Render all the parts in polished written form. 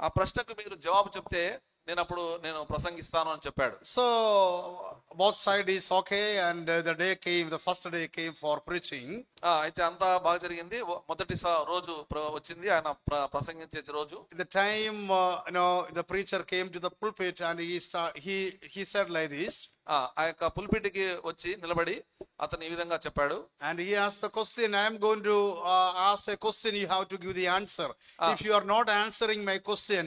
ఆ ప్రశ్నకు మీరు జవాబు చెప్తే నేను ప్రసంగిస్తాను అని చెప్పాడు. So both side is okay, and the day came, the first day came for preaching. అయితే అంతా బాగా జరిగింది. మొదటి రోజు వచ్చింది, ఆయన ప్రసంగించే రోజు. The time the preacher came to the pulpit, and he said like this. ఆ యొక్క పుల్పిట్ కి వచ్చి నిలబడి అతను ఈ విధంగా చెప్పాడు. And he asked the question, I am going to ask a question, you have to give the answer. If you are not answering my question,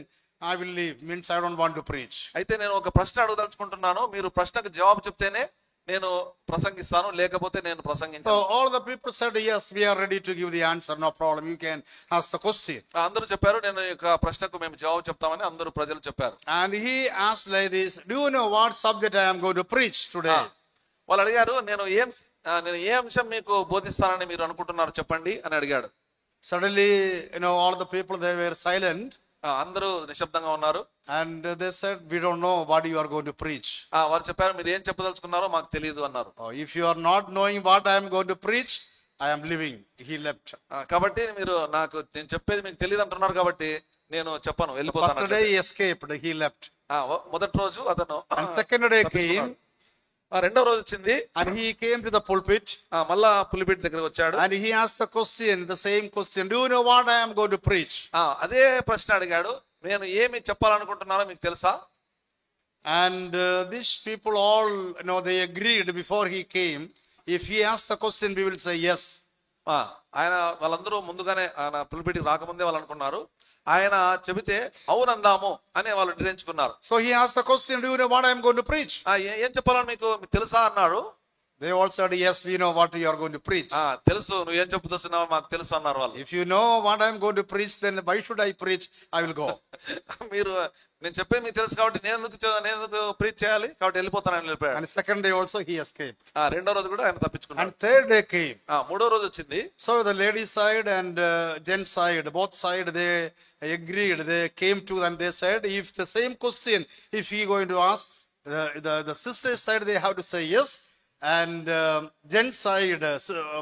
I will leave. Means I don't want to preach. అయితే నేను ఒక ప్రశ్న అడగదలుచుకుంటున్నాను, మీరు ప్రశ్నకు జవాబు చెప్తేనే నేను ప్రసంగిస్తాను, లేకపోతే నేను ప్రసంగించను. So all the people said, yes, we are ready to give the answer, no problem, you can ask the question. అందరూ చెప్పారు, నేను ఈ యొక్క ప్రశ్నకు మేము జవాబు చెప్తామని అందరూ ప్రజలు చెప్పారు. And he asked like this, do you know what subject I am going to preach today? వాళ్ళు అడిగారు, నేను ఏ అంశం మీకు బోధిస్తానని మీరు అనుకుంటున్నారు చెప్పండి అని అడిగాడు. Suddenly, all the people, they were silent. అందరూ నిశ్శబ్దంగా ఉన్నారు. And they said, we don't know what you are going to preach. వారు చెప్పారు, మీరు ఏం చెప్పదలుచుకున్నారో మాకు తెలియదు అన్నారు. If you are not knowing what I am going to preach, I am leaving. He left. కాబట్టి మీరు నేను చెప్పేది మీకు తెలియదు అంటున్నారు కాబట్టి నేను చెప్పను, వెళ్ళిపోతాను. First day he escaped, he left. మొదటి రోజు అతను. And second day came. రెండో రోజు వచ్చింది. And he came to the pulpit. మళ్ళా పులిపిట్ దగ్గర వచ్చాడు. And he asked the question, the same question, do you know what I am going to preach? అదే ప్రశ్న అడిగాడు, నేను ఏమి చెప్పాలనుకుంటున్నానో మీకు తెలుసా? And these people all, they agreed before he came. If he asked the question, we will say yes. ఆయన వాళ్ళందరూ ముందుగానే ఆయన పులిపిటికి రాకముందే వాళ్ళు అనుకున్నారు, ఆయన చెబితే అవునందాము అని వాళ్ళు నిర్ణయించుకున్నారు. So he asked the question, do you know what I am going to preach? ఏం చెప్పాలని మీకు తెలుసా అన్నాడు. They all said, yes, we know what you are going to preach. తెలుసు, నువ్వు ఏం చెప్పుతున్నావో మాకు తెలుసు అన్నారు వాళ్ళు. If you know what I am going to preach, then why should I preach? I will go. మీరు నేను చెప్పేది మీకు తెలుసు కాబట్టి నేను ఎందుకు ప్రీచ్ చేయాలి, కాబట్టి వెళ్ళిపోతానని వెళ్ళిపోయాడు. And second day also he escaped. రెండో రోజు కూడా ఆయన తప్పించుకున్నాడు. And third day came. మూడో రోజు వచ్చింది. So the lady side and gent side, both side, they agreed. They came to and they said, if the same question, if he going to ask, the sister side, they have to say yes. And gent side,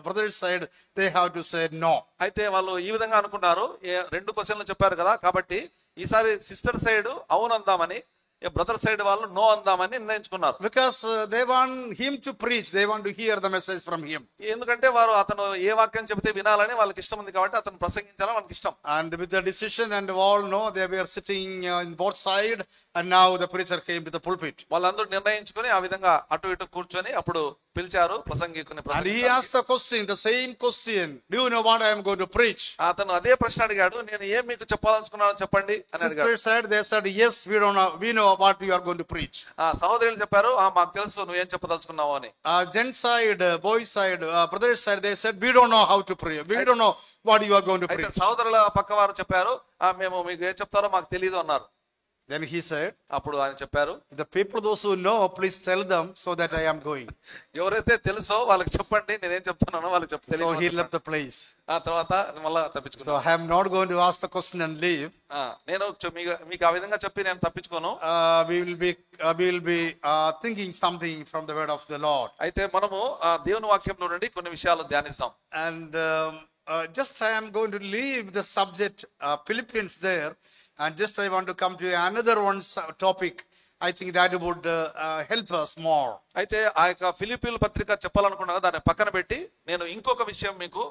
brother side, they have to say no. అయితే వాళ్ళు ఈ విధంగా అనుకున్నారు, రెండు క్వశ్చన్లు చెప్పారు కదా, కాబట్టి ఈసారి సిస్టర్ సైడ్ అవునందామని, బ్రదర్ సైడ్ వాళ్ళు నో అందామని నిర్ణయించుకున్నారు. Because they want him to preach, they want to hear the message from him. ఎందుకంటే వారు అతను ఏ వాక్యం చెబితే వినాలని వాళ్ళకి ఇష్టం ఉంది కాబట్టి అతను ప్రసంగించాలని వాళ్ళకి ఇష్టం. And with the decision, and all know, they were sitting in both side, and now the preacher came to the pulpit. వాళ్ళందరూ నిర్ణయించుకొని ఆ విధంగా అటు ఇటు కూర్చొని అప్పుడు పిలిచారు ప్రసంగికుని. And he asked the question, the same question, do you know what I am going to preach? అతను అదే ప్రశ్న అడిగాడు, నేను ఏం మీకు చెప్పాలనుకున్నానో చెప్పండి అని అడిగాడు. Sister said, they said, yes, we don't know, we know what you are going to preach. సహోదరులు చెప్పారు, మాకు తెలుసు నువ్వు ఏం చెప్పదలుచుకున్నావు అని. Gent side, boy side, brother side, they said, we don't know how to pray, we don't know what you are going to preach. సహోదరుల పక్క వారు చెప్పారు, మేము మీకు ఏం చెప్తారో మాకు తెలియదు అన్నారు. Then he said, అప్పుడు ఆయన చెప్పారు, the people those who know, please tell them so that I am going. ఎవరైతే తెలుసో వాళ్ళకి చెప్పండి, నేనేం చెప్తున్నానో వాళ్ళకి చెప్తాను. So he left the place. తర్వాత మళ్ళా తప్పించుకున్నాను. So I am not going to ask the question and leave. నేను మీకు ఆ విధంగా చెప్పి నేను తప్పించుకోను. We will be thinking something from the word of the Lord. అయితే మనము దేవుని వాక్యంలో నుండి కొన్ని విషయాలు ధ్యానిస్తాం. And just I am going to leave the subject Philippians there, and just I want to come to another one's topic. I think that would help us more. అయితే ఆ యొక్క ఫిలిప్పీల పత్రిక చెప్పాలనుకున్నా దాన్ని పక్కన పెట్టి నేను ఇంకొక విషయం మీకు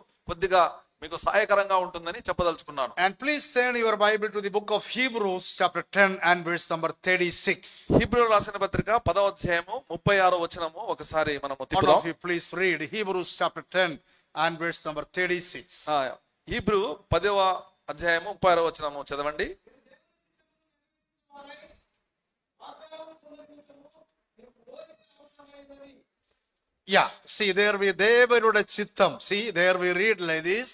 సహాయకరంగా ఉంటుందని చెప్పదలుచుకున్నాను. And please turn your Bible to the book of Hebrews chapter 10 and verse number 36. Hebrew రాసిన పత్రిక 10వ అధ్యాయము 36వ వచనము ఒకసారి మనము తిప్పుదాం. Please read Hebrews chapter 10 and verse number 36. Hebrew 10వ అధ్యాయము 36వ వచనము చదవండి. Yeah, see there we Devaruda Chittam. See there we read like this.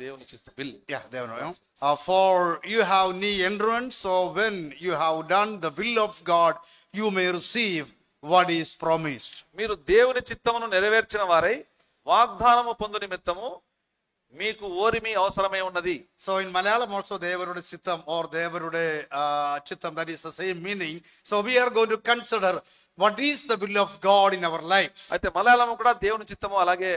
దేవుని చిత్తం will. Yeah, Devaruda. For you have need endurance, so when you have done the will of God, you may receive what is promised. మీరు దేవుని చిత్తమును నెరవేర్చిన వారై వాగ్దానము పొందు నిమిత్తము మీకు ఓరిమి అవసరమే ఉన్నది. So in Malayalam also Devaruda Chittam or Devaruda Chittam, that is the same meaning. So we are going to consider what is the will of God in our lives. అయితే మలయాళం కూడా దేవుని చిత్తము అలాగే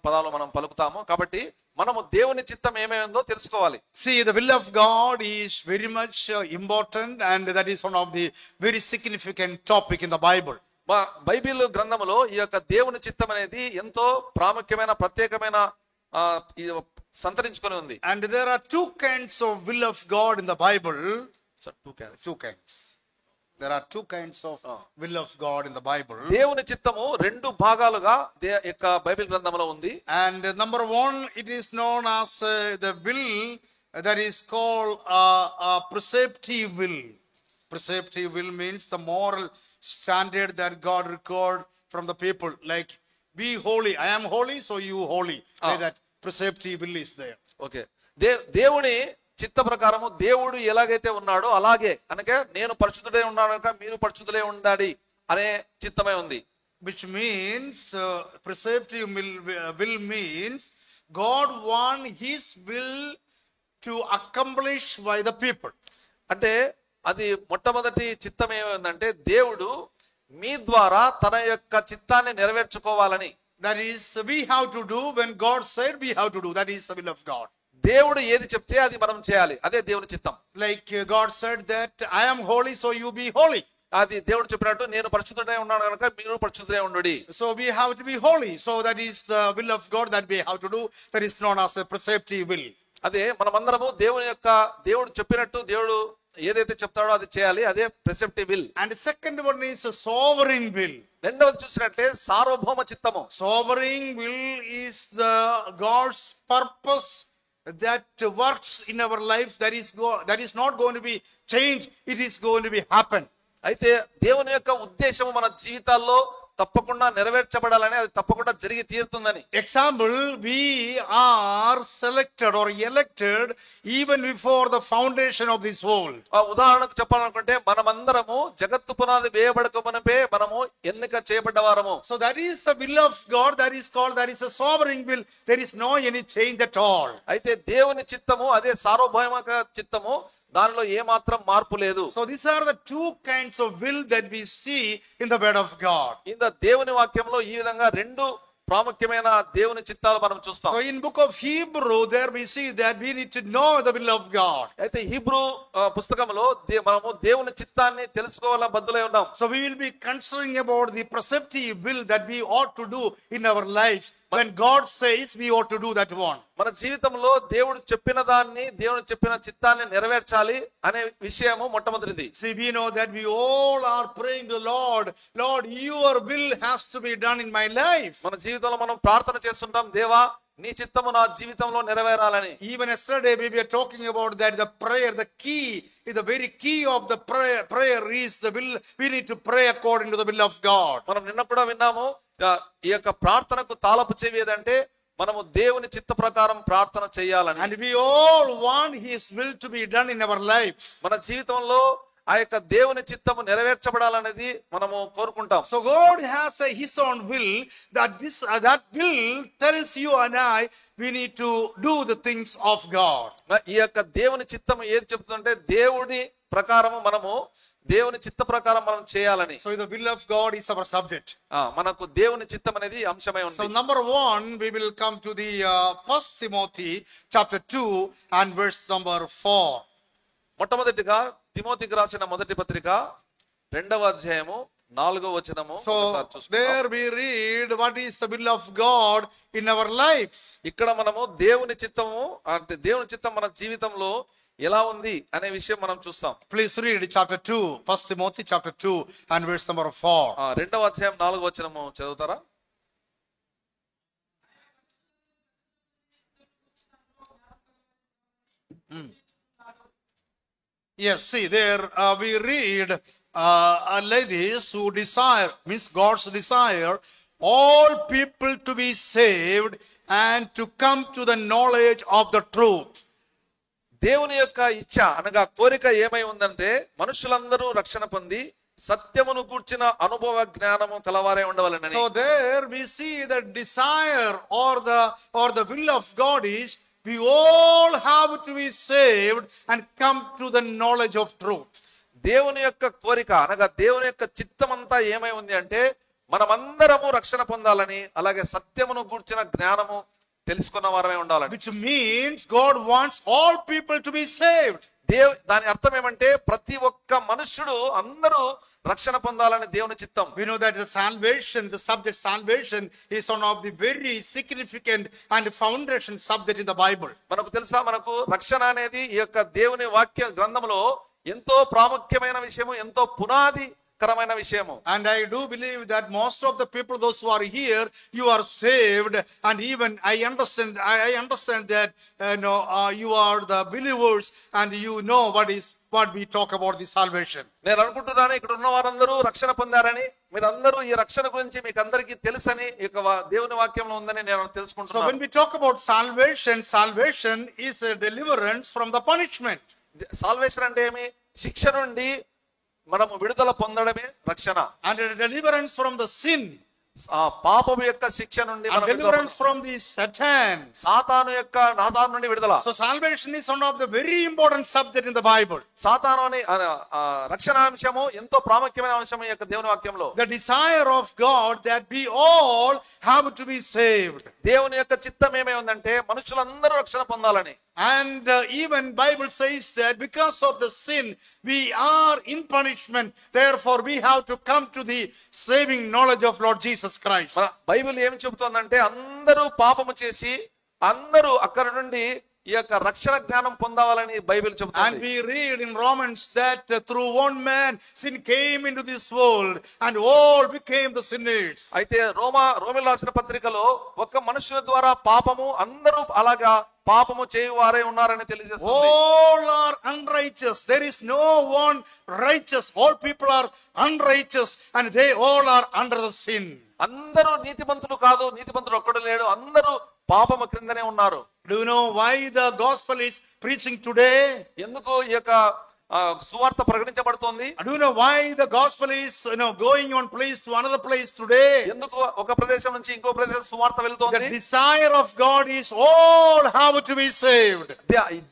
పదాలు మనం పలుకుతాము. కాబట్టి మనము దేవుని చిత్తం ఏమైందో తెలుసుకోవాలి. See, the will of God is very much important, and that is one of the very significant topic in the Bible. Bible గ్రంథములో ఈ యొక్క దేవుని చిత్తం అనేది ఎంతో ప్రాముఖ్యమైన ప్రత్యేకమైన సంతరించుకొని ఉంది. And there are two kinds of will of God in the Bible. Two kinds. There are two kinds of will of God in the Bible. దేవుని చిత్తము రెండు భాగాలుగా యొక్క బైబిల్ గ్రంథములో ఉంది. And number one, it is known as the will that is called preceptive will. Preceptive will means the moral standard that God record from the people, like be holy, I am holy, so you holy. That preceptive will is there. Okay. దేవుని చిత్త ప్రకారము దేవుడు ఎలాగైతే ఉన్నాడో అలాగే అనగా నేను పరిశుద్ధుడై ఉన్నాను కనుక మీరు పరిశుద్ధులై ఉండాలి అనే చిత్తమే ఉంది. Which means preceptive will means God want his will to accomplish by the people. అంటే అది మొట్టమొదటి చిత్తం ఏమంటే దేవుడు మీ ద్వారా తన యొక్క చిత్తాన్ని నెరవేర్చుకోవాలని. That is, we have to do when God said we have to do. That is the will of God. దేవుడు ఏది చెప్తే అది మనం చేయాలి, అదే దేవుని చిత్తం. Like God said that I am holy, so you be holy. అది దేవుడు చెప్పినట్టు నేను పరిశుద్ధుడై ఉన్నాను కనుక మీరు పరిశుద్ధులై ఉండుడి. So we have to be holy. So that is the will of God that we have to do. That is known as a preceptive will. అదే మనమందరము దేవుడు చెప్పినట్టు దేవుడు ఏదైతే చెప్తాడో అది చేయాలి, అదే ప్రిసెప్టివ్ will. And the second one is a sovereign will. రెండవది చూసినట్లే సార్వభౌమ చిత్తము. Sovereign will is the God's purpose that works in our life, that is not going to be changed, it is going to be happen. అయితే దేవుని యొక్క ఉద్దేశము మన జీవితాల్లో తప్పకుండా నెరవేర్చబడాలని, అది తప్పకుండా జరిగి తీరుతుందని. Example, we are selected or elected even before the foundation of this world. ఉదాహరణకు చెప్పాలనుకుంటే మనమందరము జగత్తు పునాది వేయబడక మునుపే మనము ఎన్నిక చేయబడ్డవారము. So that is the will of God, that is called, that is a sovereign will. There is no any change at all. అయితే దేవుని చిత్తము అదే సార్వభౌమిక చిత్తము, దానిలో ఏ మాత్రం మార్పు లేదు. So these are the two kinds of will that we see in the word of God. ఇంత దేవుని వాక్యంలో ఈ విధంగా రెండు ప్రాముఖ్యమైన దేవుని చిత్తాలు మనం చూస్తాం. So in book of Hebrew there we see that we need to know the will of God. అయితే హీబ్రూ పుస్తకంలో మనము దేవుని చిత్తాన్ని తెలుసుకోవాలని బద్దులై ఉన్నాం. So we will be considering about the preceptive will that we ought to do in our lives. When God says we ought to do that one. మన జీవితంలో దేవుడు చెప్పిన దాన్ని, దేవుడు చెప్పిన చిత్తాన్ని నెరవేర్చాలి అనే విషయము మొట్టమొదటిది. See, we know that we all are praying to the Lord, Lord, your will has to be done in my life. మన జీవితంలో మనం ప్రార్థన చేస్తుంటాం, దేవా నీ చిత్తము నా జీవితంలో నెరవేరాలని. Even yesterday we were talking about that the prayer, the key, the very key of the prayer is the will. We need to pray according to the will of God. మనం నిన్న కూడా విన్నాము, ఈ యొక్క ప్రార్థనకు తాళపు చెవి ఏదంటే మనము దేవుని చిత్త ప్రకారం ప్రార్థన చేయాలని. And we all want his will to be done in our lives. మన జీవితంలో ఆ యొక్క దేవుని చిత్తము నెరవేర్చబడాలనేది మనము కోరుకుంటాం. So God has his own will, that will tells you and I we need to do the things of God. ఈ యొక్క దేవుని చిత్తము ఏది చెప్తుందంటే దేవుని ప్రకారము మనము దేవుని చిత్త ప్రకారం మనం చేయాలని. So the will of God is our subject. మనకు దేవుని చిత్తం అనేది అంశమై ఉంది. So number 1 we will come to the 1 Timothy chapter 2 and verse number 4. మొట్టమొదటిగా తిమోతికి రాసిన మొదటి పత్రిక 2వ అధ్యాయము 4వ వచనము. So there we read what is the will of God in our lives. ఇక్కడ మనము దేవుని చిత్తము అంటే దేవుని చిత్తం మన జీవితంలో ఎలా ఉంది అనే విషయం మనం చూస్తాం. Please read chapter 2, 1 Timothy chapter 2 and verse number 4. 2వ అధ్యాయం 4వ వచనము చదువుతారా? Yes, see there we read ladies who desire, means God's desire, all people to be saved and to come to the knowledge of the truth. దేవుని యొక్క ఇచ్చ అనగా కోరిక ఏమై ఉందంటే మనుషులందరూ రక్షణ పొంది సత్యమును కూర్చిన అనుభవ జ్ఞానము కలవారే ఉండవలెనని. So there we see the desire or the will of God is we all have to be saved and come to the knowledge of truth. దేవుని యొక్క కోరిక అనగా దేవుని యొక్క చిత్తమంతా ఏమై ఉంది అంటే మనమందరము రక్షణ పొందాలని, అలాగే సత్యమును కూర్చిన జ్ఞానము తెలుసుకున్న వారమే ఉండాలని. which means God wants all people to be saved. దాని అర్థం ఏమంటే ప్రతి ఒక్క మనుష్యుడు అందరూ రక్షణ పొందాలని దేవుని చిత్తం. We know that the subject salvation is one of the very significant and foundation subject in the Bible. మనకు తెలుసా, మనకు రక్షణ అనేది ఈ యొక్క దేవుని వాక్య గ్రంథంలో ఎంతో ప్రాముఖ్యమైన విషయము, ఎంతో పునాదికరమైన విషయము. And I do believe that most of the people, those who are here, you are saved, and even I understand that you are the believers, and you know what we talk about the salvation. నేను అనుకుంటున్నాను ఇక్కడ ఉన్న వారందరూ రక్షణ పొందారని, మీరందరూ ఈ రక్షణ గురించి మీకు అందరికీ తెలుసని ఈ యొక్క దేవుని వాక్యంలో ఉందని నేను So తెలుసుకుంటున్నాను. when we talk about salvation is a deliverance from the punishment. Salvation అంటే ఏమి? శిక్ష నుండి మనము విడుదల పొందడమే రక్షణ. And a deliverance from the sin. ఆ పాపము యొక్క శిక్ష నుండి And deliverance from the Satan. సాతాను యొక్క నాదాను నుండి విడుదల. So salvation is one of the very important subject in the Bible. సాతాను అని రక్షణ అంశము ఎంతో ప్రాముఖ్యమైన అంశం ఈ యొక్క దేవుని వాక్యంలో. The desire of God that we all have to be saved. దేవుని యొక్క చిత్తం ఏమై ఉందంటే మనుషులందరూ రక్షణ పొందాలని. And even Bible says that because of the sin we are in punishment, therefore we have to come to the saving knowledge of Lord Jesus Christ. Bible ఏమి చెబుతోందంటే అందరూ పాపము చేసి అందరూ అక్కడ నుండి ఈ యొక్క రక్షణ జ్ఞానం పొందాలని బైబిల్ చెబుతుంది. And we read in Romans that through one man sin came into this world and all became the sinners. అయితే రోమీయులకు రాసిన పత్రికలో ఒక మనుషుల ద్వారా పాపము అందరూ అలాగా పాపము చేయువారే ఉన్నారని తెలియజేస్తుంది. All are unrighteous. There is no one righteous. All people are unrighteous and they all are under the sin. అందరూ నీతిమంతులు కాదు, నీతిమంతుడు ఒక్కడు లేడు, అందరూ పాపము క్రిందనే ఉన్నారు. Do you know why the gospel is preaching today? ఎందుకు ఈ యొక్క సువార్త ప్రకటించబడుతోంది? Do you know why the gospel is going on place to another place today? ఎందుకు ఒక ప్రదేశం నుంచి ఇంకో ప్రదేశం సువార్త వెళ్తోంది? The desire of God is all have to be saved.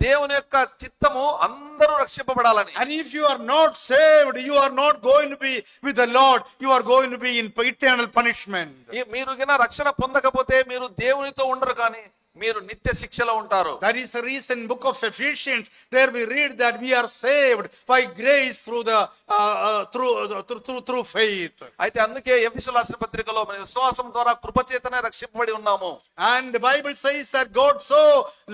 దేవుని యొక్క చిత్తము అందరూ రక్షింపబడాలని. And if you are not saved, you are not going to be with the Lord. You are going to be in eternal punishment. మీరు గిన రక్షణ పొందకపోతే మీరు దేవునితో ఉండరు, కానీ మీరు నిత్య శిక్షలో ఉంటారు. That is the reason book of Ephesians there we read that we are saved by grace through the through faith. అయితే అందుకే ఎఫెసీయులకు రాసిన పత్రికలో మనం విశ్వాసం ద్వారా కృపచేతనే రక్షింపబడి ఉన్నాము. And the Bible says that God so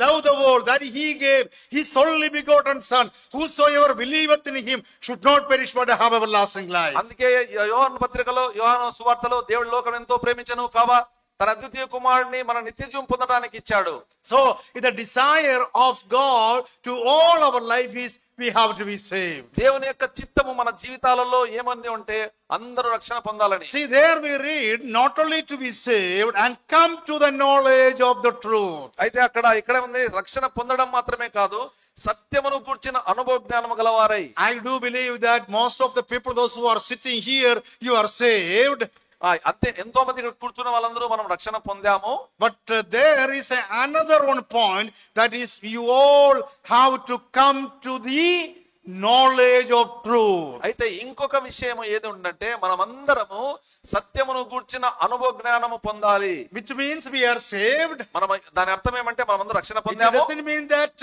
loved the world that he gave his only begotten son, whosoever believeth in him should not perish but have everlasting life. అందుకే యోహాను పత్రికలో యోహాను సువార్తలో దేవుడు లోకం ఎంతో ప్రేమించెను కావా తన అద్వితీయ కుమారుని మన నిత్య జీవం పొందడానికి ఇచ్చాడు. So the desire of God to all our life is we have to be saved. దేవుని యొక్క చిత్తము మన జీవితాలలో ఏమంది ఉంటే అందరూ రక్షణ పొందాలని. See there we read not only to be saved and come to the knowledge of the truth. అయితే ఇక్కడ ఉంది రక్షణ పొందడం మాత్రమే కాదు, సత్యమును గూర్చిన అనుభవ జ్ఞానము గలవారై. I do believe that most of the people, those who are sitting here, you are saved. అంతే, ఎంతో మంది ఇక్కడ కూర్చున్న వాళ్ళందరూ మనం రక్షణ పొందాము. But there is another one point, that is you all have to come to the knowledge of truth. అయితే ఇంకొక విషయం ఏది ఉందంటే మనమందరము సత్యమును గూర్చిన అనుభవ జ్ఞానము పొందాలి. Which means we are saved. మనం దాని అర్థం ఏమంటే మనమందరం రక్షణ It పొందాము. doesn't mean that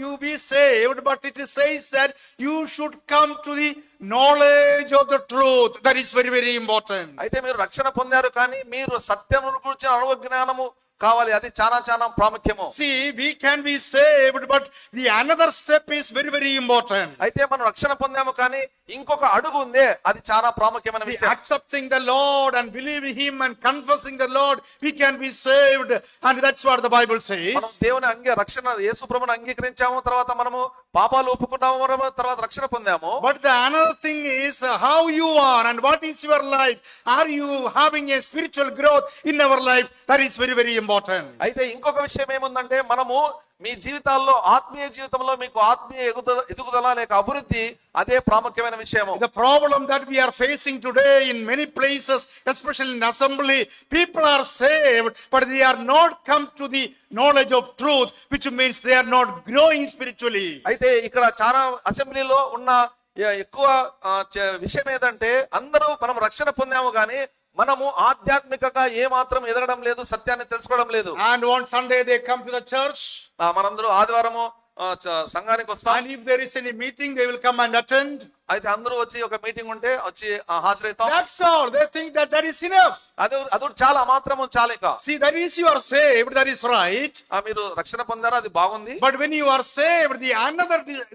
you be saved, but it says that you should come to the knowledge of the truth. That is very, very important. అయితే మీరు రక్షణ పొందారు, కానీ మీరు సత్యమును గూర్చిన అనుభవ జ్ఞానము కావాలి, అది చాలా చాలా ప్రాముఖ్యము. See, we can be saved, but the another step is very, very important. అయితే మనం రక్షణ పొందాము, కానీ ఇంకొక అడుగు ఉంది, అది చాలా ప్రాముఖ్యమైన విషయం. Accepting the Lord and believing him and confessing the Lord, we can be saved, and that's what the Bible says. మనం దేవుని రక్షణ యేసు ప్రభువుని అంగీకరించాము, తర్వాత మనము పాపాలు ఒప్పుకున్నాము, తర్వాత రక్షణ పొందాము. But the another thing is how you are and what is your life. Are you having a spiritual growth in our life? That is very, very important. అయితే ఇంకొక విషయం ఏముందంటే మనము మీ జీవితాల్లో ఆత్మీయ జీవితంలో మీకు ఆత్మీయ ఎదుగుదల లేక అభివృద్ధి, అదే ప్రాముఖ్యమైన విషయము. The problem that we are facing today in many places, especially in assembly, people are saved but they are not come to the knowledge of truth, which means they are not growing spiritually. అయితే ఇక్కడ చాలా అసెంబ్లీలో ఉన్న ఎక్కువ విషయం ఏదంటే అందరూ మనం రక్షణ పొందాము, కానీ మనము ఆధ్యాత్మికంగా ఏ మాత్రం ఎదగడం లేదు, సత్యాన్ని తెలుసుకోవడం లేదు. And one Sunday they come to the church. మనందరూ ఆదివారము సంఘానికి వస్తాం. And if there is any meeting, they will come and attend. అయితే అందరూ వచ్చి ఒక మీటింగ్ ఉంటే వచ్చి హాజరైతాం. That's all. They think that that is enough. అది చాలా మాత్రము చాలేక. See, that is you are saved. That is right. మీరు రక్షణ పొందారు, అది బాగుంది. But when you are saved,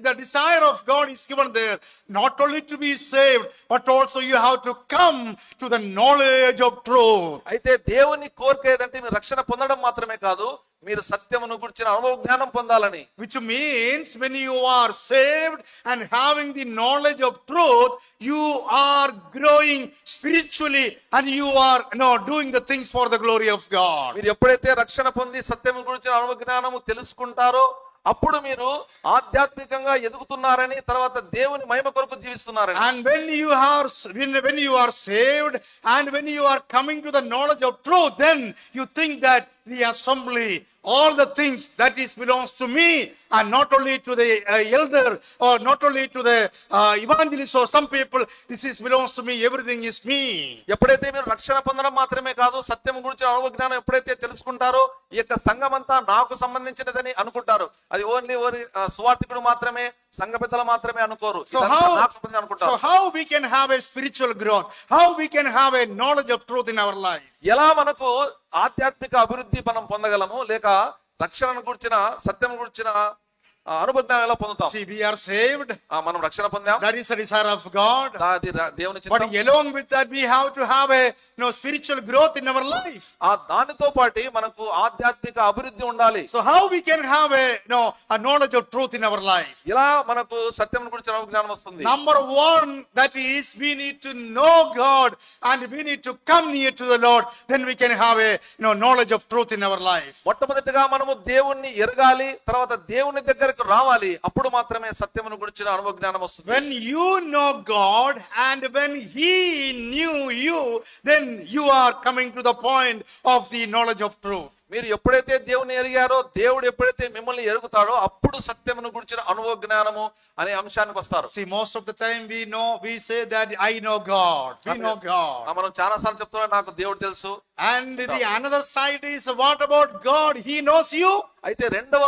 the desire of God is given there. Not only to be saved, but also you have to come to the knowledge of truth. అయితే దేవుని కోరిక ఏదంటే మీరు రక్షణ పొందడం మాత్రమే కాదు, మీరు సత్యమును గురించిన అనుభవ జ్ఞానం పొందాలని. Which means when you are saved and having the knowledge of truth, you are growing spiritually and you are doing the things for the glory of God. మీరు ఎప్పుడైతే రక్షణ పొంది సత్యము గురించిన అనుభవ జ్ఞానము తెలుసుకుంటారో అప్పుడు మీరు ఆధ్యాత్మికంగా ఎదుగుతున్నారని, తర్వాత దేవుని మహిమ కొరకు జీవిస్తున్నారని. And when you are saved and when you are coming to the knowledge of truth, then you think that the assembly, all the things that is belongs to me, and not only to the elder or not only to the evangelist or some people, this is belongs to me, everything is me. ఎప్పుడైతే మీరు రక్షణ పొందడం మాత్రమే కాదు, సత్యం గురించి అనుభవ జ్ఞానం ఎప్పుడైతే తెలుసుకుంటారో ఈ యొక్క సంఘం అంతా నాకు సంబంధించినదని అనుకుంటారు. అది ఓన్లీ సువార్థికుడు మాత్రమే, సంఘ పెద్దలు మాత్రమే అనుకోరు. So how we can have a spiritual growth? How we can have a knowledge of truth in our life? ఎలా మనకు ఆధ్యాత్మిక అభివృద్ధి మనం పొందగలము, లేక రక్షణను గురించిన సత్యం గురించిన అనుభవ జ్ఞానం ఎలా పొందుతాం? See, we are saved. మనం రక్షణ పొందాం. That is the desire of God. అది దేవుని చిత్తం. But along with that, we have to have a spiritual growth in our life. దానితో పాటు మనకు ఆధ్యాత్మిక అభివృద్ధి ఉండాలి. So how we can have a knowledge of truth in our life? ఎలా మనకు సత్యం గురించి అనుభవ జ్ఞానం వస్తుంది? Number one, that is, we need to know God and we need to come near to the Lord. Then we can have a knowledge of truth in our life. మొట్టమొదటిగా మనము దేవుణ్ణి ఎరగాలి, తర్వాత దేవుని దగ్గరకు రావాలి, అప్పుడు మాత్రమే సత్యమును గురించిన అనుభవ జ్ఞానం వస్తుంది. When you know God and when He knew you, then you are coming to the point of the knowledge of truth. మీరు ఎప్పుడైతే దేవుని ఎరిగారో, దేవుడు ఎప్పుడైతే మిమ్మల్ని ఎరుగుతాడో అప్పుడు సత్యమును గురించిన అనుభవ జ్ఞానము అనే అంశానికి వస్తారు. See, most of the time we say that I know God. We know God. మనం చాలా సార్లు చెప్తున్నాం, నాకు దేవుడు తెలుసు. And the another side is, what about God? He knows you. అయితే రెండవ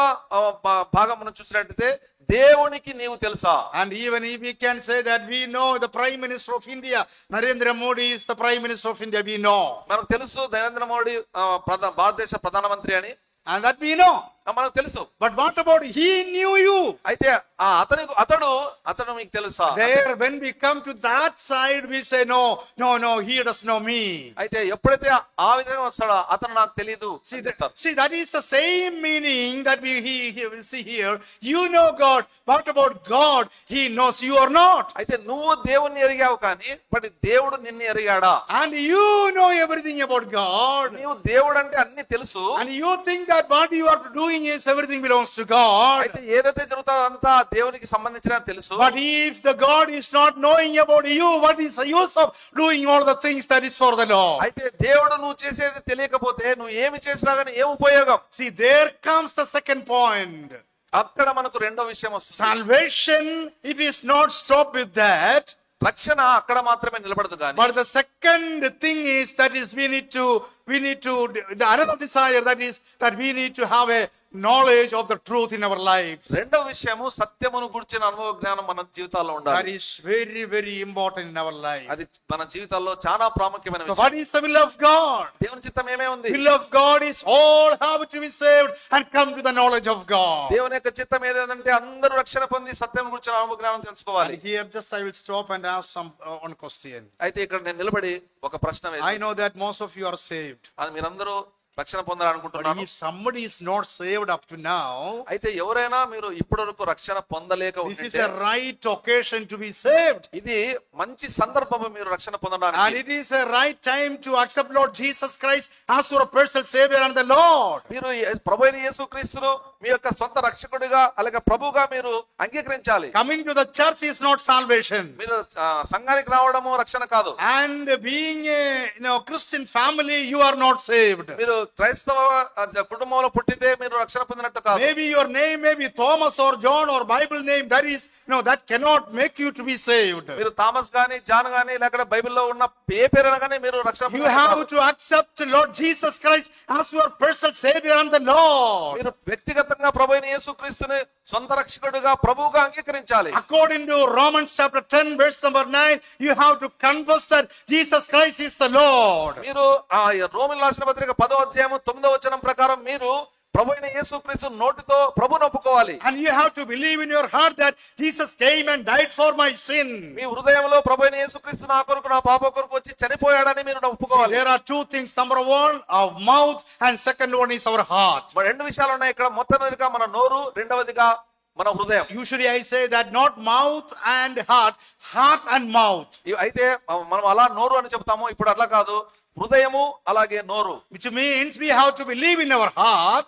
భాగం మనం చూసినట్టయితే దేవునికి నీవు తెలుసా? And even if we can say that we know the Prime Minister of India, Narendra Modi is the Prime Minister of India, we know. మనకు తెలుసు నరేంద్ర మోడీ భారతదేశ ప్రధానమంత్రి అని. And that we know. మనకు తెలుసు. But what about He knew you? అయితే అతడు మీకు తెలుసా? There, when we come to that side, we say no, He does know me. అయితే ఎప్పుడైతే ఆ విధంగా వస్తాడో అతను నాకు తెలియదు. See, that is the same meaning that we see here. You know God. What about God? He knows you or not. అయితే నువ్వు దేవుణ్ణి ఎరిగావు, కానీ బట్ దేవుడు నిన్ను ఎరిగాడా? And you know everything about God. నీవు దేవుడు అంటే అన్ని తెలుసు. And you think that what you are doing is everything belongs to God. అయితే ఏదైతే జరుగుతుందో అంతా దేవునికి సంబంధించిన తెలుసు. But if the God is not knowing about you, what is the use of doing all the things that is for the Lord? అయితే దేవుడు నువ్వు చేసేది తెలియకపోతే నువ్వు ఏమి చేసినా గానీ ఏం ఉపయోగం? See, there comes the second point. అక్కడ మనకు రెండో విషయం వస్తుంది. Salvation, it is not stop with that. రక్షణ అక్కడ మాత్రమే నిలబడదు గాని. But the second thing is that is we need to the another desire that we need to have a knowledge of the truth in our lives. రెండో విషయము సత్యమును గురించిన అనుభవ జ్ఞానం మన జీవితాల్లో ఉండాలి. That is very, very important in our life. అది మన జీవితాల్లో చాలా ప్రాముఖ్యమైన So విషయం. what is the will of God? దేవుని చిత్తం ఏమే ఉంది? Will of God is all have to be saved and come to the knowledge of God. దేవుని యొక్క చిత్తం ఏదంటే అందరూ రక్షణ పొంది సత్యం గురించిన అనుభవ జ్ఞానం తెలుసుకోవాలి. And here just I will stop and ask one question. అయితే ఇక్కడ నేను నిలబడి ఒక ప్రశ్న I know that most of you are saved. అది మీరందరూ రక్షణ పొందాలనుకుంటున్నాను. If somebody is not saved up to now, అయితే ఎవరైనా మీరు ఇప్పటివరకు రక్షణ పొందలేక this is ఉంటే a right occasion to be saved. ఇది మంచి సందర్భము మీరు రక్షణ పొందడానికి. And it is a right time to accept Lord Jesus Christ as your personal Savior and the Lord. మీరు ప్రభువైన యేసుక్రీస్తును మీ యొక్క సొంత రక్షకుడిగా అలాగే ప్రభువుగా మీరు అంగీకరించాలి. Coming to the church is not salvation. మీరు సంఘానికి రావడము రక్షణ కాదు. And being a Christian family, you are not saved. మీరు క్రైస్తవ కుటుంబంలో పుట్టితే మీరు రక్షణ పొందినట్టు కాదు. Maybe your name may be Thomas or John or Bible name. That cannot make you to be saved. మీరు థామస్ గాని జాన్ గాని లేకపోతే బైబిల్లో ఉన్న ఏ పేరైనా గానీ మీరు రక్షణ You have to accept Lord Jesus Christ as your personal Savior and the Lord. మీరు వ్యక్తిగతంగా ప్రభువైన యేసుక్రీస్తుని సొంత రక్షకుడిగా ప్రభువుగా అంగీకరించాలి. According to Romans chapter 10 verse number 9, you have to confess that Jesus Christ is the Lord. మీరు ఆ రోమన్ రాసిన పత్రిక 10వ అధ్యాయం 9వ వచనం ప్రకారం మీరు ప్రభువైన యేసుక్రీస్తు నోటితో ప్రభువును ఒప్పుకోవాలి. And you have to believe in your heart that Jesus came and died for my sin. మీ హృదయంలో ప్రభువైన యేసుక్రీస్తు నా కొరకు నా పాప కొరకు వచ్చి చనిపోయాడని మీరు ఒప్పుకోవాలి. There are two things. Number one, our mouth, and second one is our heart. మరి రెండు విషయాలు ఉన్నాయి ఇక్కడ. మొట్టమొదటిగా మన నోరు, రెండవదిగా మన హృదయం. Usually I say that not mouth and heart, heart and mouth. అయితే మనం అలా నోరు అని చెప్తాము. ఇప్పుడు అట్లా కాదు, హృదయము అలాగే నోరు. Which means we have to believe in our heart.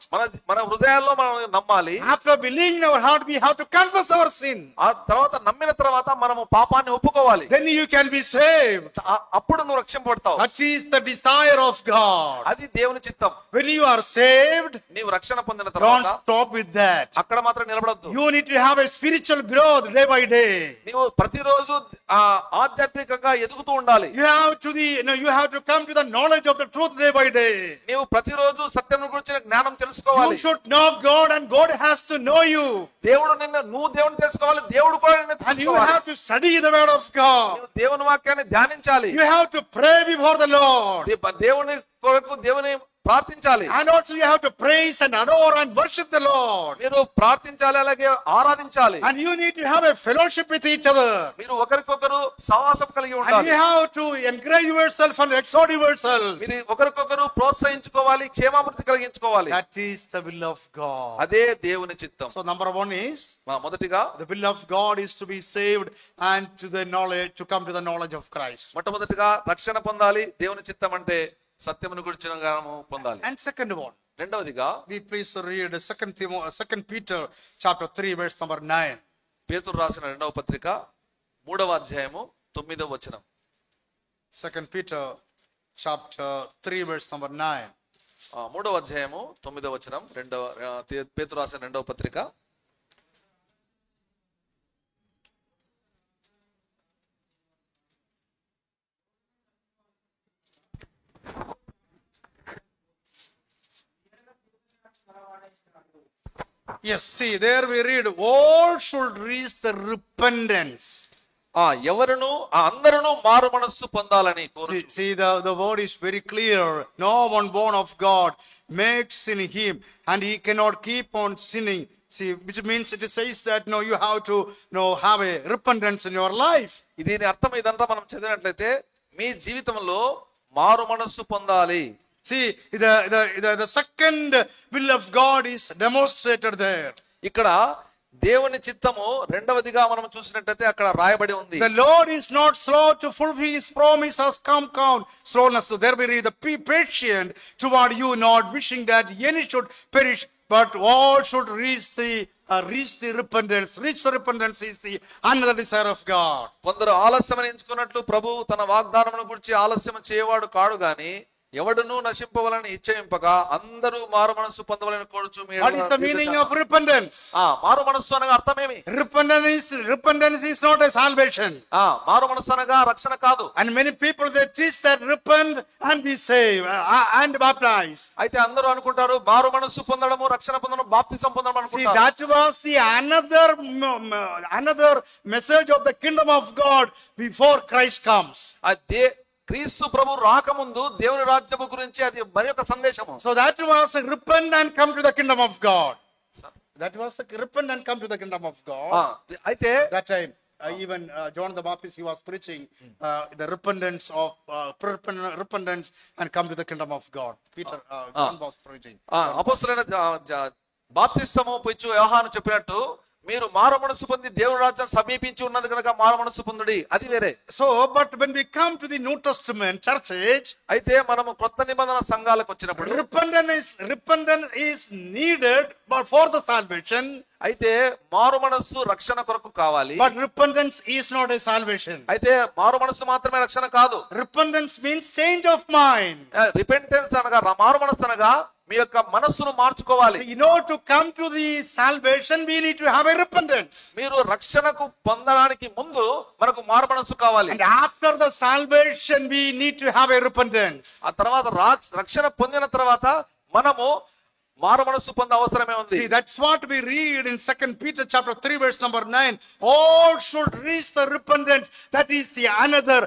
మన హృదయాల్లో మనం నమ్మాలి. After believing in our heart, we have to confess our sin. ఆ తర్వాత నమ్మిన తర్వాత మనము పాపాన్ని ఒప్పుకోవాలి. Then you can be saved. అప్పుడు నువ్వు రక్షింపబడతావు. That is the desire of God. అది దేవుని చిత్తం. When you are saved, నీవు రక్షణ పొందిన don't తర్వాత stop with that. అక్కడ మాత్రం నిలబడొద్దు. You need to have a spiritual growth day by day. నీవు ప్రతిరోజు ఆధ్యాత్మికంగా ఎదుగుతూ ఉండాలి. You have to come to the knowledge of the truth day by day. నీవు ప్రతిరోజు సత్యం గురించిన జ్ఞానం తెలుసుకోవాలి. You should know God and God has to know you. నువ్వు దేవుని తెలుసుకోవాలి, దేవుడు కూడా నిన్ను And you తెలుసుకోవాలి. have to study the word of God. నీవు దేవుని వాక్యాన్ని ధ్యానించాలి. You have to pray before the Lord. దేవుని కొరకు దేవుని ప్రార్థించాలి. And also you have to praise and adore and worship the Lord. మీరు ప్రార్థించాలి, అలాగే ఆరాధించాలి. And you need to have a fellowship with each other. మీరు ఒకరికొకరు సహవాసం కలిగి And ఉండాలి. you have to encourage yourself and exhort yourself. మీరు ఒకరికొకరు ప్రోత్సహించుకోవాలి, క్షేమాభివృద్ధి కలిగించుకోవాలి. That is the will of God. అదే దేవుని చిత్తం. So number one is, మొదటిగా the will of God is to be saved and to come to the knowledge of Christ. మొట్టమొదటిగా రక్షణ పొందాలి. దేవుని చిత్తం అంటే సత్యమును గురించిన జ్ఞానము పొందాలి. And second one, రెండవదిగా we please read 2 Peter chapter 3 verse number 9. పేతురు రాసిన రెండవ పత్రిక 3వ అధ్యాయము 9వ వచనం. 2 Peter chapter 3 verse number 9. 3వ అధ్యాయము 9వ వచనం. పేతురు రాసిన రెండవ పత్రిక. Yes, see, there we read, all should reach the repentance. ఎవరును అందరూ మారు మనస్సు పొందాలని కోరు. See, the word is very clear. No one born of God makes sin him, and he cannot keep on sinning. See, which means it says that you have to have a repentance in your life. దీని అర్థం ఇదంతా మనం చదివినట్లయితే మీ జీవితంలో మారు మనస్సు పొందాలి. See, the second will of God is demonstrated there. ఇక్కడ దేవుని చిత్తము రెండవదిగా మనం చూసినట్లయితే అక్కడ రాయబడి ఉంది. The Lord is not slow to fulfill his promise as come slowness. So there we read, the be patient toward you, not wishing that any should perish, but all should reach the repentance. Reach the repentance is the another desire of God. కొందరు ఆలస్యం ఎంచుకున్నట్లు ప్రభు తన వాగ్దానమును గురించి ఆలస్యం చేయవాడు కాడు గాని ఎవడును నశింపవలని ఇచ్చయింపగా అందరూ మారు మనస్సు పొందవలని కోరుచు. What is the meaning of repentance? మారు మనస్సు అనగా అర్థమేమి? Repentance is not a salvation. మారు మనస్సు అనగా రక్షణ కాదు. And many people they teach that repent and be saved and baptized. అయితే అందరూ అనుకుంటారు మారు మనస్సు పొందడము, రక్షణ పొందడం, బాప్తిసం పొందడం See, అనుకుంటారు. that was the another message of the kingdom of God before Christ comes. క్రీస్తు ప్రభు రాకముందు దేవుని రాజ్యము గురించి అది మరి ఒక సందేశము. So that was repent and come to the kingdom of God. That was the repent and come to the kingdom of God. అయితే That time even John the Baptist, he was preaching the repentance and come to the kingdom of God. Peter John was preaching. అపోస్తలులైన బాప్తిస్మము పొచ్చు యోహాను చెప్పినట్టు మీరు మారు మనసు పొంది దేవుని రాజ్యం సమీపించి ఉన్నది కనుక మారు మనసు పొందుడి, అది వేరే. So, but when we come to the New Testament church age, అయితే మనము కొత్త నిబంధన సంఘాలకు వచ్చినప్పుడు repentance is needed but for the salvation. అయితే మారు మనసు రక్షణ కొరకు కావాలి. But repentance is not a salvation. అయితే మారు మనసు మాత్రమే రక్షణ కాదు. Repentance means change of mind. Repentance అనగా మారు మనసు అనగా మీ యొక్క మనస్సును మార్చుకోవాలి. In order to come to the salvation, we need to have a repentance. మీరు రక్షణకు పొందడానికి ముందు మనకు మారు మనసు కావాలి. And after the salvation, we need to have a repentance. ఆ తర్వాత రక్షణ పొందిన తర్వాత మనము మారు మనసు పొందే అవసరమే ఉంది. See, that's what we read in 2 Peter chapter 3 verse number 9. All should reach the repentance. That is the another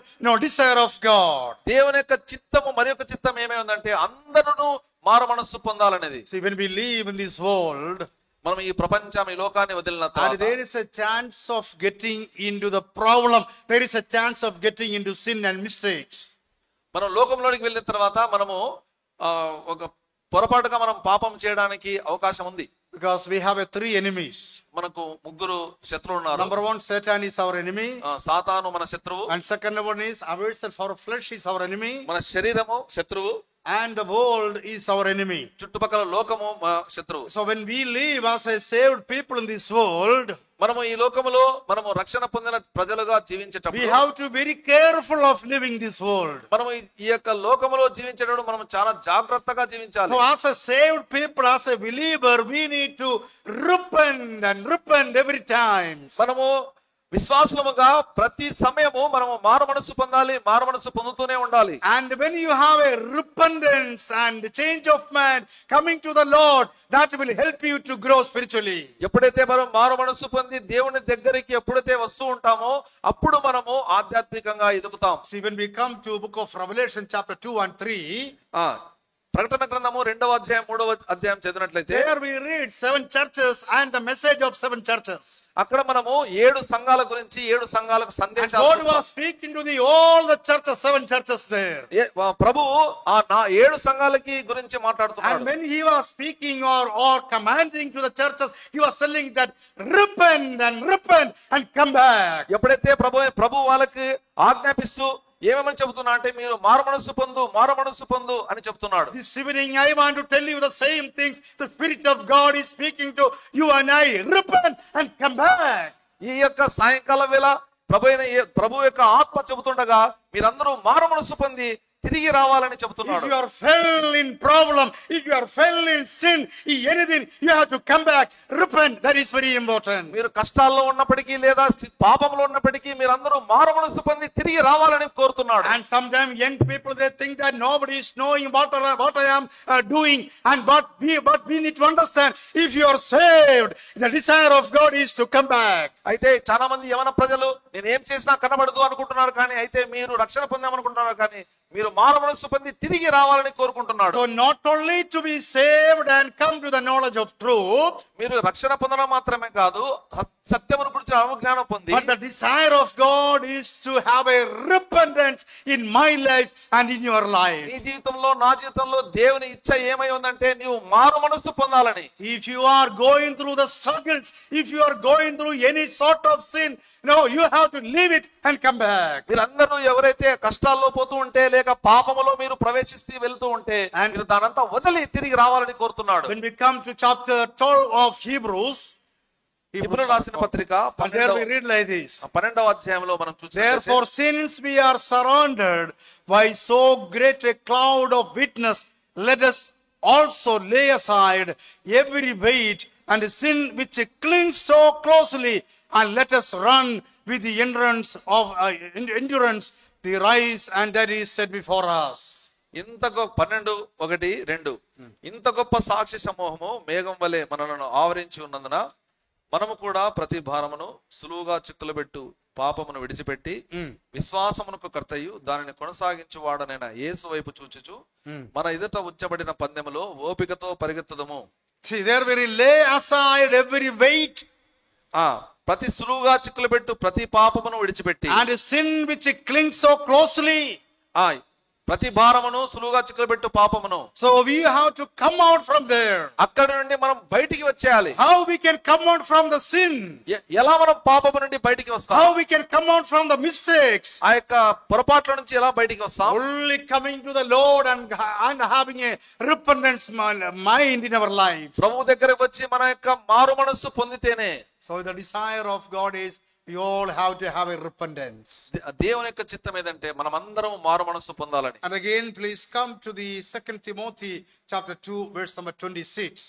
desire of God. దేవుని యొక్క చిత్తము మరి యొక్క చిత్తం ఏమై ఉందంటే అందరూ మారు మనసు పొందాలనేది. See, when we live in this world, మనం ఈ ప్రపంచం ఈ లోకాన్ని వదిలిన and తర్వాత there is a chance of getting into the problem, there is a chance of getting into sin and mistakes. మనం లోకంలోనికి వెళ్ళిన తర్వాత మనము ఒక పొరపాటుగా మనం పాపం చేయడానికి అవకాశం ఉంది. Because we have three enemies. మనకు ముగ్గురు శత్రువులు ఉన్నారు. Number one, Satan is our enemy. సాతాను మన శత్రువు. And second one is ourself, our flesh is our enemy. మన శరీరము శత్రువు. And the world is our enemy. చుట్టుపక్కల లోకము మన శత్రువు. So when we live as a saved people in this world, మనము ఈ లోకములో మనము రక్షణ పొందిన ప్రజలుగా జీవించేటప్పుడు we have to be very careful of living this world. మనము ఈ యొక్క లోకములో జీవించేటప్పుడు మనం చాలా జాగ్రత్తగా జీవించాలి. So as a saved people, as a believer, we need to repent every time. మనము విశ్వాసులముగా ప్రతి సమయము మనము మారు మనసు పొందాలి, మారు మనసు పొందుతూనే ఉండాలి. And when you have a repentance and change of mind coming to the Lord, that will help you to grow spiritually. ఎప్పుడైతే మనం మారు మనసు పొంది దేవుని దగ్గరికి ఎప్పుడైతే వస్తూ ఉంటామో అప్పుడు మనము ఆధ్యాత్మికంగా ఎదుగుతాం. See, when we come to book of Revelation chapter 2 and 3, ప్రకటన గ్రంథము 2వ అధ్యాయం 3వ అధ్యాయం చదివినట్లయితే there we read 7 churches and the message of 7 churches. అక్కడ మనము 7 సంఘాల గురించి 7 సంఘాలకు And సందేశాలు God was speaking to all the churches, 7 churches there. ప్రభువు ఆ 7 సంఘాలకి గురించి And మాట్లాడుతున్నాడు. when he was speaking or commanding to the churches, he was telling that repent and come back. ఎప్పుడైతే ప్రభు వాళ్ళకి ఆజ్ఞాపిస్తూ ఏమేమని చెబుతున్నా అంటే మీరు మారు మనసు పొందు అని చెప్తున్నాడు. This evening I want to tell you the same things. The Spirit of God is speaking to you and I. Repent and come back. ఈ యొక్క సాయంకాల వేళ ప్రభు యొక్క ఆత్మ చెబుతుండగా మీరందరూ మారు మనసు పొంది తిరిగి రావాలని చెబుతున్నాడు. If you are fell in problem, if you are fell in sin, anything, you have to come back. Repent. That is very important. మీరు కష్టాల్లో ఉన్నప్పటికీ లేదా పాపంలో ఉన్నప్పటికీ మీరందరూ మారు మనసు పొంది తిరిగి రావాలని కోరుతున్నాడు. And sometimes young people, they think that nobody is knowing what I am doing. And but we need to understand, if you are saved, the desire of God is to come back. అయితే చాలా మంది యవన ప్రజలు నేను ఏం చేసినా కనబడదు అనుకుంటున్నారు, కానీ అయితే మీరు రక్షణ పొందామనుకుంటున్నారు, కానీ మీరు మారు మనసు పొంది తిరిగి రావాలని కోరుకుంటున్నాడు. So not only to be saved and come to the knowledge of truth, మీరు రక్షణ పొందడం మాత్రమే కాదు సత్యమును గురించి అవజ్ఞానం పొంది, but the desire of God is to have a repentance in my life and in your life. నీ జీవితంలో నా జీవితంలో దేవుని ఇచ్చ ఏమై ఉందంటే నీవు మారు మనసు పొందాలని. If you are going through the struggles, if you are going through any sort of sin, no, you have to leave it and come back. మీరందరూ ఎవరైతే కష్టాల్లో పోతూ ఉంటే లేక పాపములో మీరు ప్రవేశిస్తూ వెళ్తూ ఉంటే మీరు దానంతా వదిలి తిరిగి రావాలని కోరుతున్నాడు. When we come to chapter 12 of Hebrews రాసిన పత్రిక and there we read like this. 12వ అధ్యాయంలో మనం చూసినట్లయితే, Therefore, since we are surrounded by so great a cloud of witness, let us also lay aside every weight and sin which clings so closely, and let us run with the endurance the race and that is set before us. ఇంత 12:1-2 ఇంత గొప్ప సాక్షి సమూహము మేఘం వలె మనలను ఆవరించి ఉన్నందున మనము కూడా ప్రతి భారమును సులువుగా చిక్కులబెట్టు పాపమును విడిచిపెట్టి విశ్వాసమునకు కర్తయు దానిని కొనసాగించువాడనైన యేసు వైపు చూచుచు మన ఎదుట ఉంచబడిన పందెములో ఓపికతో పరిగెత్తుదము. See, there we lay aside every weight, ప్రతి సులువుగా చిక్కులబెట్టు ప్రతి పాపమును విడిచిపెట్టి, and sin which clings so closely, ప్రతి భారమును సులువుగా చిక్కుబెట్టు పాపమును. So we have to come out from there. అక్కడ నుండి మనం బయటికి వచ్చేయాలి. How we can come out from the sin? ఎలా మనం పాపము నుండి బయటికి వస్తాం? How we can come out from the mistakes? ఆ యొక్క పొరపాట్ల నుంచి ఎలా బయటికి వస్తాం? Only coming to the Lord and having a repentance mind in our life. ప్రభువు దగ్గరకు వచ్చి మన యొక్క మారు మనస్సు పొందితేనే. So the desire of God is we all have to have a repentance. దేవుని యొక్క చిత్తం ఏదంటే మనమందరం మారు మనస్సు పొందాలని. And again, please come to the 2 Timothy chapter 2 verse number 26.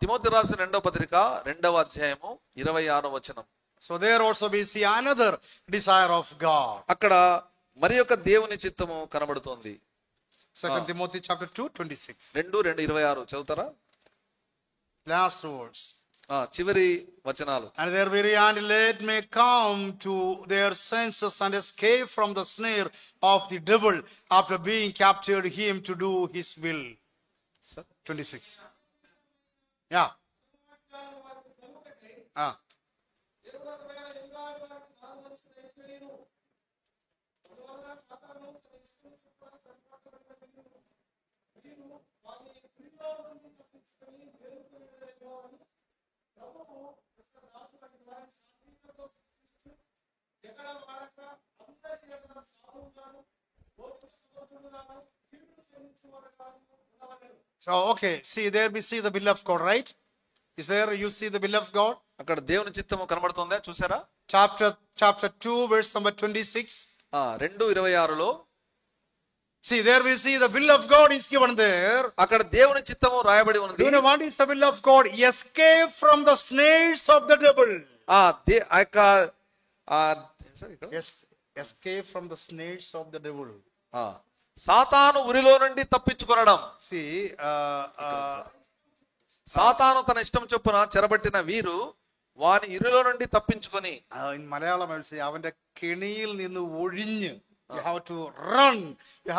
Timothy రాసిన రెండవ పత్రిక 2వ అధ్యాయము 26వ వచనం. So there also we see another desire of God. అక్కడ మరి యొక్క దేవుని చిత్తము కనబడుతోంది. 2 Timothy chapter 2 26. 2:26 చదువుతారా? Last words. చివరి వచనాలు. And their very hand let may come to their senses and escape from the snare of the devil after being captured him to do his will. 26. Yeah. So okay, see there we see the will of God, right? Is there you see the will of God? అక్కడ దేవుని చిత్తము కనబడుతుందా చూసారా? Chapter 2 verse number 26. 2:26లో see there we see the will of God is given there. అక్కడ దేవుని చిత్తము రాయబడి ఉన్నది. You know what is the will of God? Escape from the snares of the devil. Escape from the snares of the devil. సాతాను ఉరిలో నుండి తప్పించుకొనడం. See సాతాను తన ఇష్టం చొప్పున చెరబట్టిన వీరు వాని ఇరులో నుండి తప్పించుకొని. in Malayalam I will say avante keniyil ninnu olinju. You have to run. You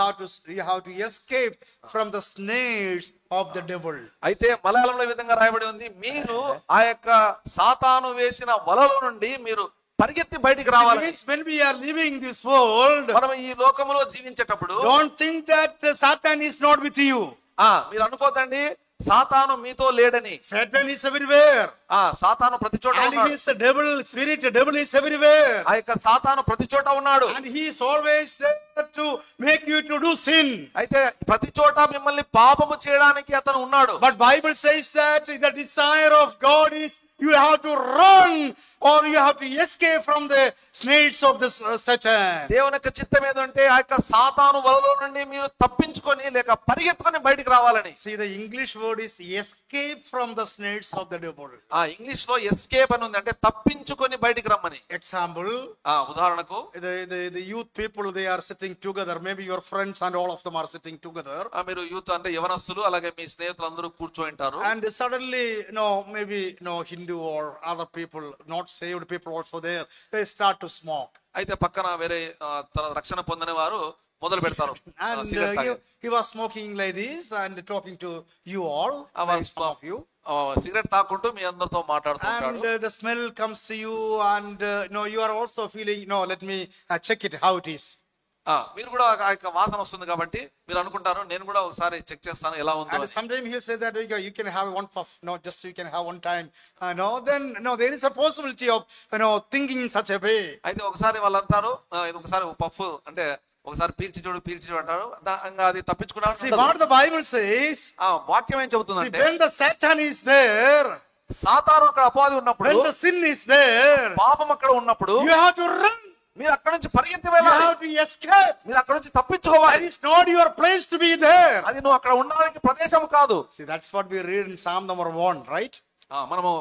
have to escape from the snares of the devil. అయితే మలయాళంలో ఈ విధంగా రాయబడి ఉంది, మీరు ఆ యొక్క సాతాను వేసిన వలలో నుండి మీరు పరిగెత్తి బయటికి రావాలి. When we are living this world, మనం ఈ లోకములో జీవించేటప్పుడు don't think that Satan is not with you. మీరు అనుకోదండి సాతాను మీతో లేడని. Satan is everywhere. సాతాను ప్రతి చోట ఉన్నాడు. And he is the devil spirit. The devil is everywhere. ఆ యొక్క సాతాను ప్రతి చోట ఉన్నాడు. And he is always there to make you to do sin. అయితే ప్రతి చోట మిమ్మల్ని పాపము చేయడానికి అతను ఉన్నాడు. But Bible says that the desire of God is you have to run or you have to escape from the snares of this Satan. దేవుని యొక్క చిత్తం ఏదంటే ఆ యొక్క సాతాను వలలో నుండి మీరు తప్పించుకొని లేక పరిగెత్తుకొని బయటికి రావాలని. See the English word is escape from the snares of the devil. English లో ఎస్కేప్ అని ఉంది, అంటే తప్పించుకొని బయటికి రమ్మని. Example, ఉదాహరణకు the youth people they are sitting together, maybe your friends and all of them are sitting together. మీరు youth అంటే యవనస్తులు అలాగే మీ స్నేహితులు అందరూ కూర్చొని ఉంటారు. And suddenly maybe Hindu or other people, not saved people also there, they start to smoke. అయితే పక్కన వేరే తన రక్షణ పొందని వారు మొదలు పెడతారు. And he was smoking like this and talking to you all, some of you. Cigarette తాకుంటూ మీ అందరితో మాట్లాడుతూ ఉంటాడు. And the smell comes to you and you are also feeling let me check it how it is. మీరు కూడా ఆ యొక్క వాసన వస్తుంది కాబట్టి మీరు అనుకుంటారు నేను కూడా ఒకసారి చెక్ చేస్తాను ఎలా ఉందో. And sometimes he say that you can have one puff, just you can have one time. Then there is a possibility of thinking in such a way. అయితే ఒకసారి వాళ్ళు అంటారు ఇది ఒకసారి పఫ్ అంటే ఒకసారి పీల్చి చూడు అంటారు, అది తప్పించుకున్నాడు. See what the Bible says. వాక్యం ఏం చెబుతుందంటే when the Satan is there, సాతాను అక్కడ అపవాది ఉన్నప్పుడు, when the sin is there, పాపం అక్కడ ఉన్నప్పుడు you have to run. మీరు అక్కడ నుంచి పరిగెత్తి వెళ్ళాలి. You have to escape. మీరు అక్కడ నుంచి తప్పించుకోవాలి. That is not your place to be there. అది నువ్వు అక్కడ ఉండడానికి ప్రదేశం కాదు. See that's what we read in Psalm number 1, right? మనము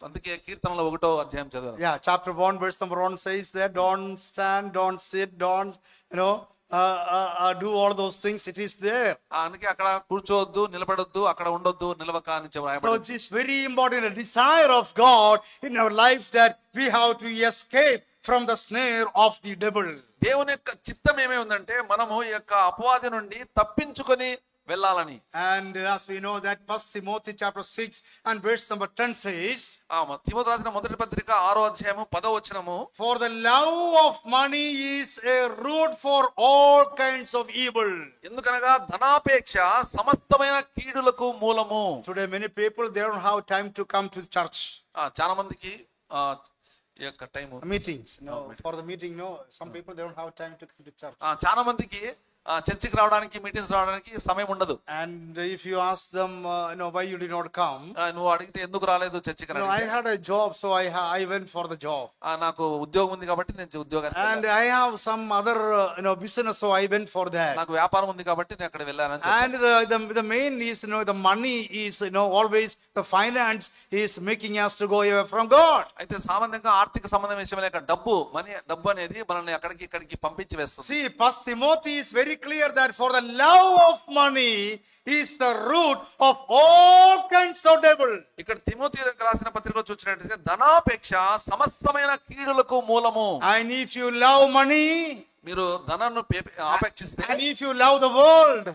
అందుకే కీర్తనలో 1వ అధ్యాయం చదివాం. Yeah, chapter 1 verse number 1 says that don't stand, don't sit, don't do all those things. It is there. అందుకే అక్కడ కూర్చోవద్దు, నిలబడొద్దు, అక్కడ ఉండొద్దు, నిలవక అని చెప్పారు. So it is very important, a desire of God in our life that we have to escape from the snare of the devil. దేవుని యొక్క చిత్తం ఏమై ఉందంటే మనము ఈ యొక్క అపవాది నుండి తప్పించుకొని వెళ్ళాలని. And as we know that 1 Timothy chapter 6 and verse number 10 says, Timothy రాసిన మొదటి పత్రిక 6వ అధ్యాయము 10వ వచనము, for the love of money is a root for all kinds of evil. ఎందుకనగా ధనాపేక్ష సమస్తమైన కీడులకు మూలము. Today many people, they don't have time to come to the church. చాలా మందికి ఈ యొక్క time Meetings, for the meeting, some people, they don't have time to come to church. చాలా మందికి చర్చికి రావడానికి, మీటింగ్స్ రావడానికి సమయం ఉండదు. And if you ask them, why you did not come, నువ్వు అడిగితే ఎందుకు రాలేదు చర్చికి రా, I had a job, so I went for the job. నాకు ఉద్యోగం ఉంది కాబట్టి నేను ఉద్యోగానికి And I have some other business, so I went for that. నాకు వ్యాపారం ఉంది కాబట్టి నేను అక్కడ వెళ్ళాను. And the main is, the money is, always the finance is making us to go away from God. అయితే సామాన్యంగా ఆర్థిక సంబంధం విషయం లేక డబ్బు అనేది మనల్ని అక్కడికి ఇక్కడికి పంపించి వేస్తుంది. See, 1 Timothy is very clear that for the love of money is the root of all kinds of devil. ఇక్కడ తిమోతి రాసిన పత్రికలో చూసినట్లయితే ధనాపేక్ష సమస్తమైన కీడులకు మూలము. And if you love money, మీరు ధనాన్ని ఆపేక్షిస్తే, and if you love the world,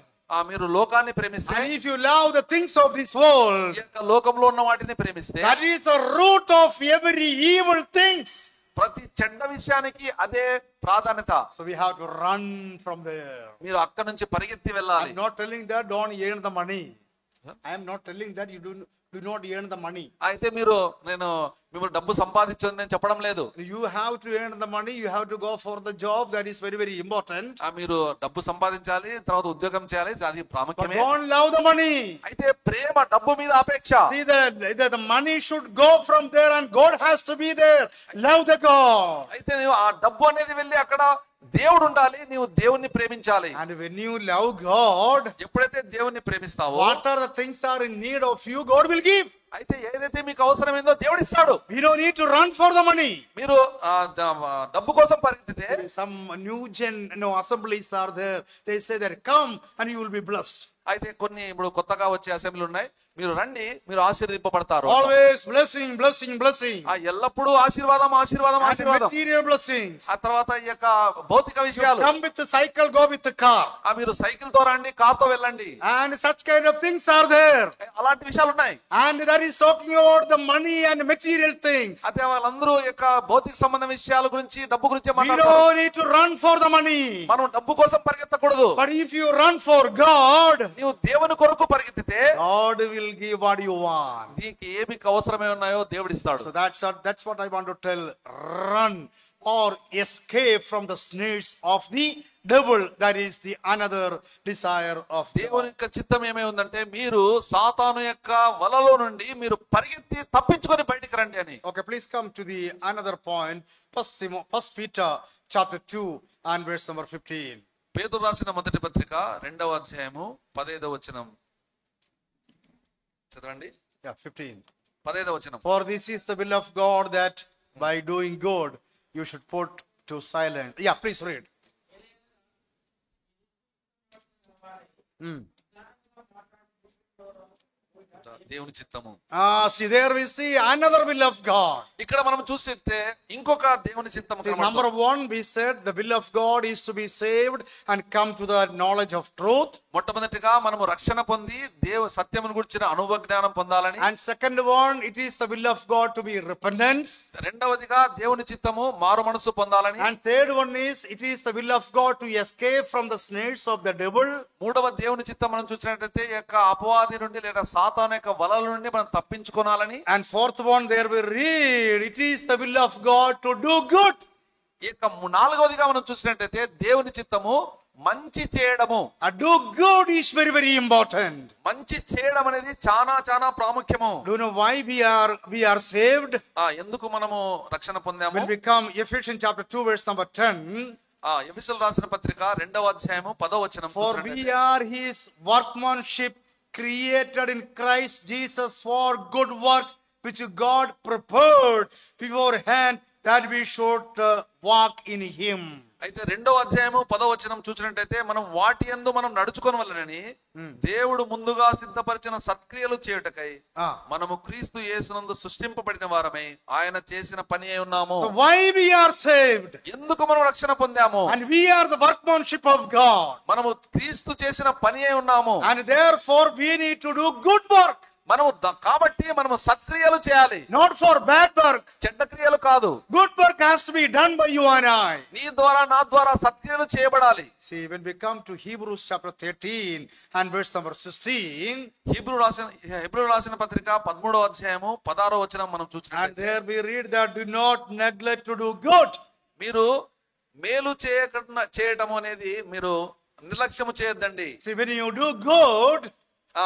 మీరు లోకాన్ని ప్రేమిస్తే, and if you love the things of this world, ఈ యొక్క లోకంలో ఉన్న వాటిని ప్రేమిస్తే, that is the root of every evil things. ప్రతి చెడ్డ విషయానికి అదే ప్రాధాన్యత. So we have to run from there. మీరు అక్కడ నుంచి పరిగెత్తి వెళ్ళాలి. I'm not telling that don't earn the money. I am not telling that you do not earn the money. అయితే నేను డబ్బు సంపాదించని నేను చెప్పడం లేదు. You have to earn the money. You have to go for the job. That is very, very important. మీరు డబ్బు సంపాదించాలి, తర్వాత ఉద్యోగం చేయాలి, అది ప్రాముఖ్యమే. But don't love the money. అయితే ప్రేమ డబ్బు మీద ఆపేక్ష. See that the money should go from there and God has to be there. Love the God. అయితే నీవు ఆ డబ్బు అనేది వెళ్ళి అక్కడ దేవుడు ఉండాలి, నీవు దేవుణ్ణి ప్రేమించాలి. And when you love God, ఎప్పుడైతే దేవుణ్ణి ప్రేమిస్తావో, what are the things are in need of you, God will give. అయితే ఏదైతే మీకు అవసరమైందో దేవుడు ఇస్తాడు. We don't need to run for the money. మీరు డబ్బు కోసం పరిగెత్తితే, some new gen assemblies are there. They say that come and you will be blessed. అయితే కొన్ని ఇప్పుడు కొత్తగా వచ్చే అసెంబ్లీలు ఉన్నాయి, మీరు రండి, మీరు ఆశీర్వదింపబడతారు. Always blessing, blessing, blessing. ఎల్లప్పుడూ ఆశీర్వాదం, ఆశీర్వాదం, ఆశీర్వాదం. Material blessings. ఆ తర్వాత ఈ యొక్క భౌతిక విషయాలు. Come with the cycle, go with the car. మీరు సైకిల్ తో రండి, కార్ తో వెళ్ళండి. And such kind of things are there. అలాంటి విషయాలు ఉన్నాయి. And that is talking about the money and material things. అయితే వాళ్ళందరూ యొక్క భౌతిక సంబంధ విషయాల గురించి, డబ్బు గురించి We మాట్లాడుతారు. don't need to run for the money. మనం డబ్బు కోసం పరిగెత్తకూడదు. But if you run for God, నీవు దేవుని కొరకు పరిగెత్తితే God will give what you want. నీకు ఏమి అవసరమే ఉన్నాయో దేవుడు ఇస్తాడు. So that's what I want to tell. Run or escape from the snares of the devil. That is the another desire of దేవుని యొక్క చిత్తం ఏమై ఉందంటే, మీరు సాతాను యొక్క వలలో నుండి మీరు పరిగెత్తి తప్పించుకొని బయటికి రండి అని. Okay, please come to the another point. 1 Peter chapter 2 and verse number 15. పేతురు రాసిన మొదటి పత్రిక 2వ అధ్యాయము 15వ వచనం చదవండి. 15. 15వ వచనం. For this is the will of God, that by doing good you should put to silence. Yeah, please read. దేవుని చిత్తము. See, there we see another will of God. ఇక్కడ మనం చూస్తే ఇంకొక దేవుని చిత్తము కనబడుతుంది. Number 1, we said the will of God is to be saved and come to the knowledge of truth. మొట్టమొదటిగా మనము రక్షణ పొంది సత్యమును గురించిన అనుభవ జ్ఞానం పొందాలని. And second one, it is the will of God to be repentance. రెండవదిగా దేవుని చిత్తము మారు మనసు పొందాలని. And third one is, it is the will of God to escape from the snares of the devil. మూడవ దేవుని చిత్తం మనం చూసినట్లయితే ఈ యొక్క అపవాది నుండి లేదా సాతాను యొక్క వలల నుండి మనం తప్పించుకోవాలని. And fourth one, there we read, it is the will of God to do good. ఈ యొక్క నాలుగవదిగా మనం చూసినట్లయితే దేవుని చిత్తము మంచి చేయడము. Do good is very, very important. మంచి చేయడం అనేది చాలా చాలా ప్రాముఖ్యము. Do you know why we are saved? ఎందుకు మనము రక్షణ పొందాము? When we come Ephesians chapter 2 verse number 10. ఎఫెసీయులకు రాసిన పత్రిక 2వ అధ్యాయము 10వ వచనం. For we are his workmanship, created in Christ Jesus for good works, which God prepared beforehand that we should walk in him. అయితే 2వ అధ్యాయము 10వ వచనం చూసినట్టయితే మనం వాటి యందు మనం నడుచుకొని వలనని దేవుడు ముందుగా సిద్ధపరిచిన సత్క్రియలు చేయుటకై మనము క్రీస్తు యేసునందు సృష్టింపబడిన వారమై ఆయన చేసిన పని అయి ఉన్నాము. So why we are saved? ఎందుకు మనం రక్షణ పొందాము? And we are the workmanship of God. మనము క్రీస్తు చేసిన పని అయి ఉన్నాము. And therefore we need to do good work. మనము కాబట్టి మనము సత్క్రియలు చేయాలి. Not for bad work. చెడ్డ క్రియలు కాదు. Good work has to be done by you and I. నీ ద్వారా నా ద్వారా సత్క్రియలు చేయబడాలి. See, when we come to Hebrews chapter 13 and verse number 16, Hebrew రాసిన పత్రిక 13వ అధ్యాయము 16వ వచనం మనం and చూసినట్లయితే there we read that do not neglect to do good. మీరు మేలు చేయటం అనేది మీరు నిర్లక్ష్యము చేయొద్దండి. See, when you do good,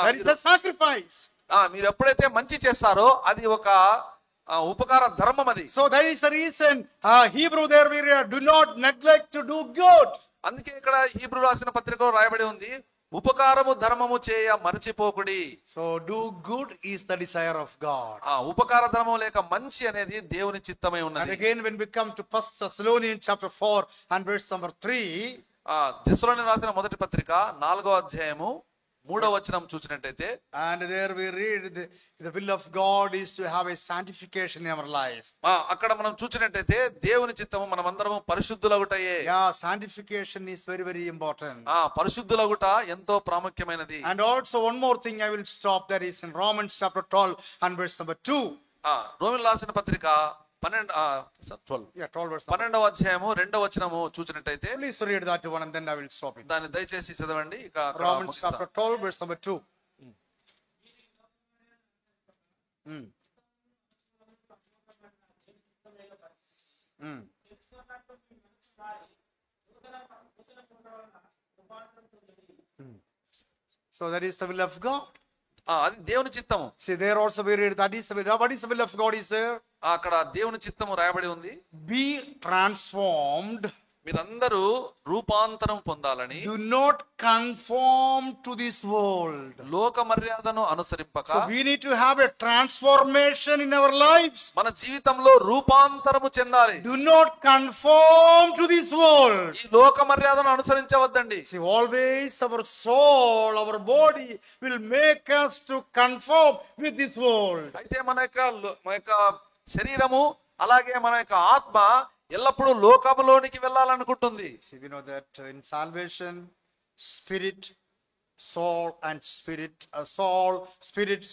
that is the sacrifice. మీరు ఎప్పుడైతే మంచి చేస్తారో అది ఒక ఉపకార ధర్మం అది. So that is the reason Hebrew there we read do not neglect to do good. అందుకే ఇక్కడ హీబ్రూ రాసిన పత్రికలో రాయబడి ఉంది, ఉపకారము ధర్మము చేయ మరచిపోకుడి. So do good is the desire of God. ఉపకార ధర్మం లేక మంచి అనేది దేవుని చిత్తమై And ఉన్నది. again when we come to 1 Thessalonians chapter 4 and verse number 3, థెస్సలోనికీయులకు రాసిన మొదటి పత్రిక 4వ అధ్యాయము 3వ వచనం చూసినట్టయితే, and there we read the will of God is to have a sanctification in our life. అక్కడ మనం చూసినట్టయితే దేవుని చిత్తము మనమందరము పరిశుద్ధులగుటయే. Yeah, sanctification is very very important. పరిశుద్ధులగుట ఎంతో ప్రాముఖ్యమైనది. And also one more thing I will stop, that is in Romans chapter 12 and verse number 2. రోమీయులకు రాసిన పత్రిక 12వ అధ్యాయము 2వ వచనము చూసినట్టయితే, Please read that one and then I will stop it. దాన్ని దయచేసి చదవండి. ఇక Romans chapter 12 verse number 2. So that is the will of God. అది దేవుని చిత్తము. See, there also we read that is the will. What is the will of God is there? అక్కడ దేవుని చిత్తము రాయబడి ఉంది, Be transformed. మీరందరూ రూపాంతరం పొందాలని. Do not conform to this world. లోక మర్యాదను అనుసరింపక. So we need to have a transformation in our lives. మన జీవితంలో రూపాంతరము చెందాలి. Do not conform to this world. ఈ లోక మర్యాదను అనుసరించవద్దండి. See, always our soul, our body will make us to conform with this world. అయితే మన యొక్క శరీరము అలాగే మన యొక్క ఆత్మ ఎల్లప్పుడూ లోకములోనికి వెళ్ళాలనుకుంటుంది. See, we know that in salvation, spirit, soul and spirit,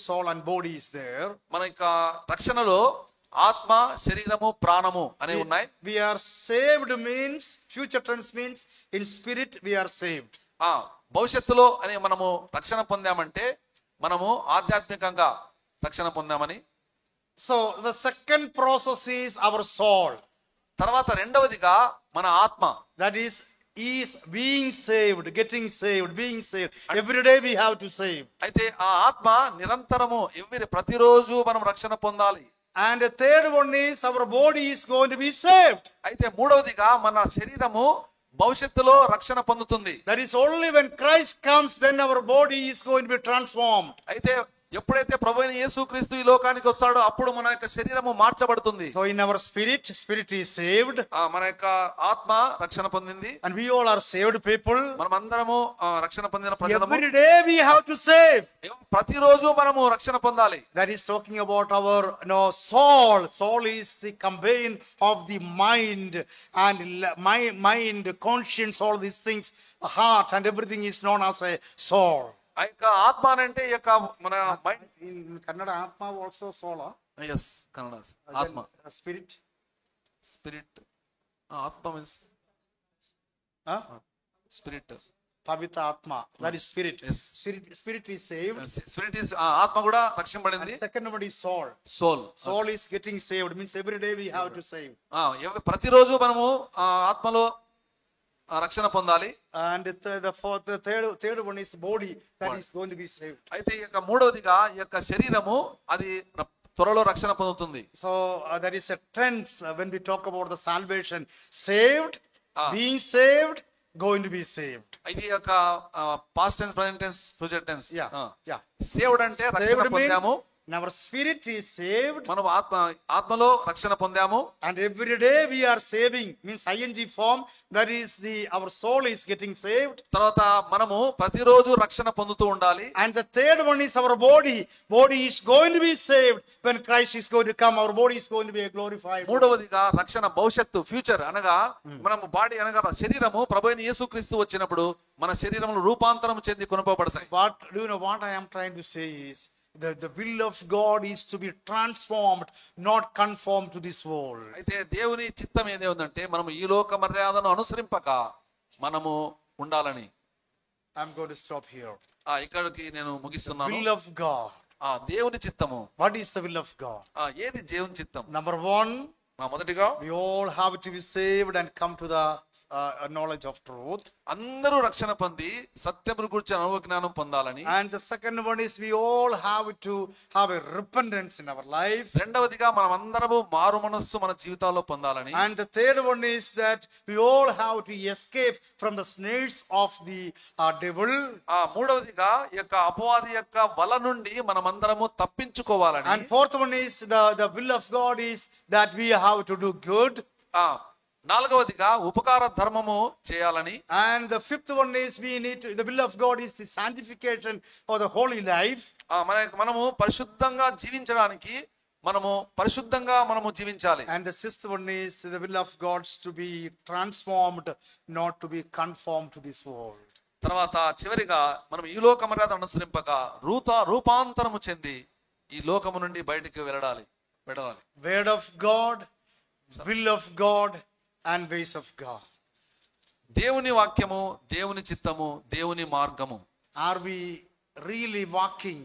soul and body is there. మన యొక్క రక్షణలో ఆత్మ, శరీరము, ప్రాణము అనేవి ఉన్నాయి. We are saved means, future tense means, in spirit we are saved. భవిష్యత్తులో అని మనము రక్షణ పొందామంటే మనము ఆధ్యాత్మికంగా రక్షణ పొందామని. So the second process is our soul. తర్వాత రెండవదిగా మన ఆత్మ. That is being saved, getting saved, being saved. Every day we have to save. అయితే ఆ ఆత్మ నిరంతరము ప్రతిరోజు మనం రక్షణ పొందాలి. And the third one is our body is going to be saved. అయితే మూడవదిగా మన శరీరము భవిష్యత్తులో రక్షణ పొందుతుంది. That is only when Christ comes then our body is going to be transformed. అయితే ఎప్పుడైతే ప్రభువైన యేసుక్రీస్తు ఈ లోకానికి వస్తాడో అప్పుడు మన యొక్క శరీరము మార్చబడుతుంది. So in our spirit is saved. మన యొక్క ఆత్మ రక్షణ పొందింది. And we all are saved people. మనమందరము రక్షణ పొందిన ప్రజలము. Every day we have to save. ప్రతిరోజు మనము రక్షణ పొందాలి. That is talking about our soul. Soul is the combine of the mind and mind, conscience, all these things, the heart and everything is known as a soul. ఆ యొక్క ఆత్మ అంటే మన mind. In Kannada, Atma also soul. Yes, Kannada. ఆత్మ. Spirit. ఆత్మ means spirit. Pavitra Atma. That is spirit. Yes. Spirit is saved. Spirit is ఆత్మ కూడా రక్షింపబడింది. And second one is soul. Soul is getting saved. Means every day we have to save. ప్రతిరోజు మనము ఆత్మలో రక్షణ పొందాలి. And the third one is body that is going to be saved. అయితే ఈ యొక్క మూడవదిగా ఈ యొక్క శరీరము అది త్వరలో రక్షణ పొందుతుంది. So that is a tense when we talk about the salvation. Saved, being saved, going to be saved. ఇది యొక్క past tense, present tense, future tense. Yeah. Saved అంటే రక్షణ పొందాము. And our spirit is saved. మనం ఆత్మలో రక్షణ పొందాము. And every day we are saving, means ing form, that is our soul is getting saved. తర్వాత మనము ప్రతిరోజు రక్షణ పొందుతూ ఉండాలి. And the third one is our body is going to be saved when Christ is going to come. Our body is going to be glorified. మూడవదిగా రక్షణ భవిష్యత్తు, future అనగా మనము బాడీ అనగా శరీరము ప్రభువైన యేసుక్రీస్తు వచ్చినప్పుడు మన శరీరములు రూపాంతరం చెంది కొనుకోబడతాయి. But do you know what I am trying to say is the will of God is to be transformed, not conformed to this world. అయితే దేవుని చిత్తం ఏదే ఉందంటే మనము ఈ లోక మర్యాదను అనుసరింపక మనము ఉండాలని. I'm going to stop here. ఇక్కడికి నేను ముగిస్తున్నాను. Will of God. దేవుని చిత్తము. What is the will of God? ఏది దేవుని చిత్తం? Number one, మొదటిగా we all have to be saved and come to the knowledge of truth. అందరూ రక్షణ పొంది సత్యమును గురించి అనుభవజ్ఞానం పొందాలని. And the second one is we all have to have a repentance in our life. రెండవదిగా మనం అందరము మారు మనస్సు మన జీవితాల్లో పొందాలని. And the third one is that we all have to escape from the snares of the devil. మూడవదిగా ఈ యొక్క అపవాది యొక్క వల నుండి మనమందరము తప్పించుకోవాలని. And fourth one is the will of God is that we have to do good. నాలుగవదిగా ఉపకార ధర్మము చేయాలని. And the fifth one is we need to, the will of God is the sanctification of the holy life. మనము పరిశుద్ధంగా జీవించడానికి మనము జీవించాలి. And the sixth one is the will of God is to be transformed, not to be conformed to this world. తర్వాత చివరిగా మనం ఈ లోక మర్యాద అనుసరింపక రూపాంతరము చెంది ఈ లోకము నుండి బయటికి వెళ్ళాలి. Word of God, will of God and ways of God. దేవుని వాక్యము, దేవుని చిత్తము, దేవుని మార్గము. Are we really walking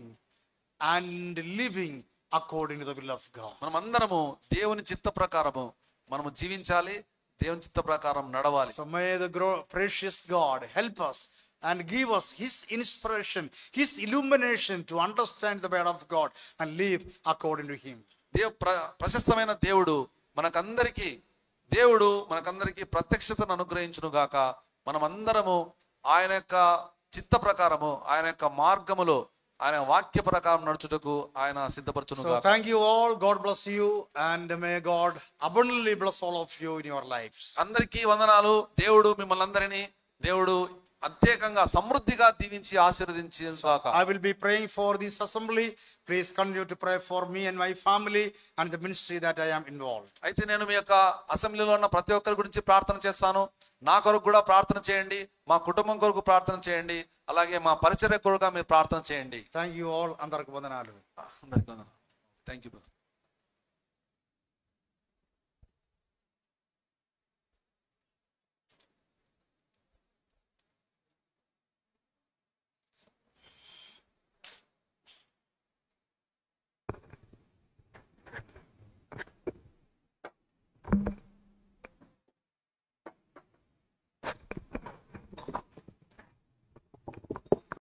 and living according to the will of God? మనమందరము దేవుని చిత్త ప్రకారము మనము జీవించాలి, దేవుని చిత్త ప్రకారం నడవాలి. So may the precious God help us and give us his inspiration, his illumination to understand the word of God and live according to him. ప్రశస్తమైన దేవుడు మనకందరికీ ప్రత్యక్షతను అనుగ్రహించును గాక. మనమందరము ఆయన యొక్క చిత్త ప్రకారము, ఆయన యొక్క మార్గములో, ఆయన వాక్య ప్రకారం నడుచుటకు ఆయన సిద్ధపరచును గాక. So thank you all. God bless you and may God abundantly bless all of you in your lives. అందరికీ వందనాలు. దేవుడు మిమ్మల్ని అందరినీ అత్యేకంగా సమృద్ధిగా దీవించి ఆశీర్వదించును గాక. I will be praying for this assembly. Please continue to pray for me and my family and the ministry that I am involved. అయితే నేను మీ యొక్క అసెంబ్లీలో ఉన్న ప్రతి ఒక్కరి గురించి ప్రార్థన చేస్తాను. నా కొరకు కూడా ప్రార్థన చేయండి, మా కుటుంబం కొరకు ప్రార్థన చేయండి, అలాగే మా పరిచర్య కొరకు మీరు ప్రార్థన చేయండి. Thank you all. అందరికీ వందనాలు. అందరికీ వందనాలు. Thank you brother.